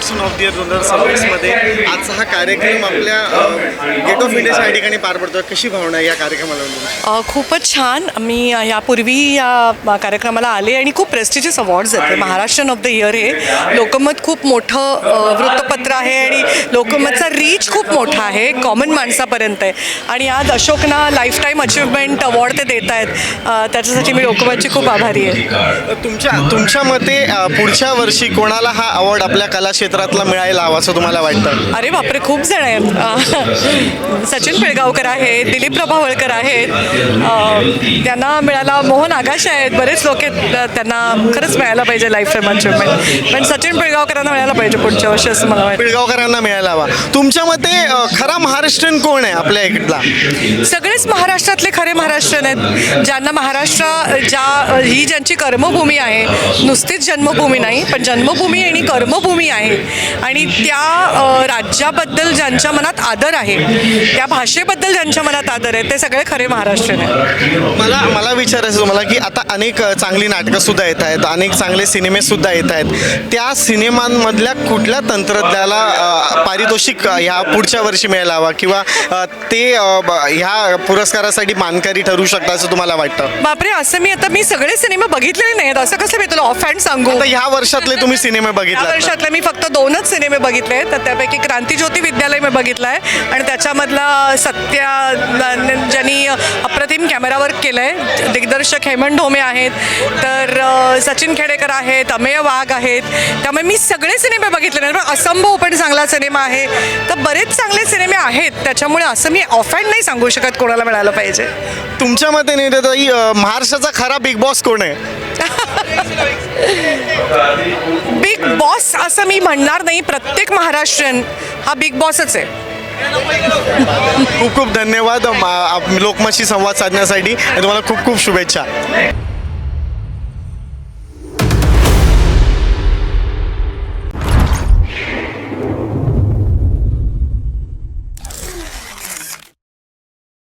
Maharashtra of the year 2026मध्ये आजचा हा कार्यक्रम आपल्या गेट ऑफ इंडियाच्या या ठिकाणी पार पडतो. कशी भावना आहे या कार्यक्रमाला? खूपच छान. मी यापूर्वी या कार्यक्रमाला आले आणि खूप प्रेस्टिजियस अवॉर्ड्स आहेत. महाराष्ट्र ऑफ द इयर हे लोकमत खूप मोठं वृत्तपत्र आहे आणि लोकमतचा रीच खूप मोठा आहे, कॉमन माणसापर्यंत आहे. आणि आज अशोकना लाईफ टाईम अचिव्हमेंट अवॉर्ड ते देत आहेत, त्याच्यासाठी मी लोकमतची खूप आभारी आहे. तुमच्या मते पुढच्या वर्षी कोणाला हा अवॉर्ड आपल्या कला क्षेत्रातला मिळायला हवा असं तुम्हाला वाटतं? अरे बापरे, खूप जण आहेत. सचिन पिळगावकर आहेत, दिलीप प्रभावळकर आहेत, त्यांना मिळाला. मोहन आगाशे आहेत, बरेच लोक आहेत, त्यांना खरंच मिळायला पाहिजे लाईफ टाईम अचिव्हमेंट. पण सचिन पिळगावकरांना मिळायला पाहिजे पुढच्या वर्षी असं मला वाटतं. पिळगावकरांना मिळायला हवा. तुमच्या मते खरा महाराष्ट्रीयन कोण आहे आपल्या इकडला? सगळेच महाराष्ट्रातले खरे महाराष्ट्रीयन आहेत, ज्यांना महाराष्ट्र ही ज्यांची कर्मभूमी आहे, नुसतीच जन्मभूमी नाही पण जन्मभूमी आणि कर्मभूमी आहे. आणि त्या राज्याबद्दल ज्यांच्या मनात आदर आहे, त्या भाषेबद्दल ज्यांच्या मनात आदर आहे, ते सगळे खरे महाराष्ट्रीयन आहेत. मला विचारायचं तुम्हाला की आता अनेक चांगली नाटकंसुद्धा येत आहेत, अनेक चांगले सिनेमेसुद्धा येत आहेत. त्या सिनेमांमधल्या कुठल्या तंत्रज्ञानाला पारितोषिक ह्या पुढच्या वर्षी मिळायला हवा किंवा ते ह्या पुरस्कारासाठी मानकरी ठरू शकतात असं तुम्हाला वाटतं? बापरे, असं मी सगळे सिनेमे बघितलेले नाहीत, असं कसं मी तुला ऑफ हँड सांगू? आता ह्या वर्षातले तुम्ही सिनेमे या बघितले? वर्षातले मी फक्त 2च सिनेमे बघितले आहेत. तर त्यापैकी क्रांतिज्योती विद्यालय मी बघितलं आहे आणि त्याच्यामधला सत्या ज्यांनी अप्रतिम कॅमेरा वर्क केलं आहे, दिग्दर्शक हेमंत ढोमे आहेत, तर सचिन खेडेकर आहेत, अमेय वाघ आहेत. त्यामुळे मी सगळे सिनेमे बघितले नाही. पण असंभव पण चांगला सिनेमा आहे, तर बरेच चांगले सिनेमे आहेत. त्याच्यामुळे असं मी ऑफ हँड नाही सांगू शकत कोणाला मिळालं पाहिजे. तुमच्या मते निवेदिताई, महाराष्ट्राचा खरा बिग बॉस कोण आहे? बिग बॉस असं मी म्हणणार नाही. प्रत्येक महाराष्ट्रीयन हा बिग बॉसच आहे. खूप खूप धन्यवाद लोकमतशी संवाद साधण्यासाठी आणि तुम्हाला खूप खूप शुभेच्छा.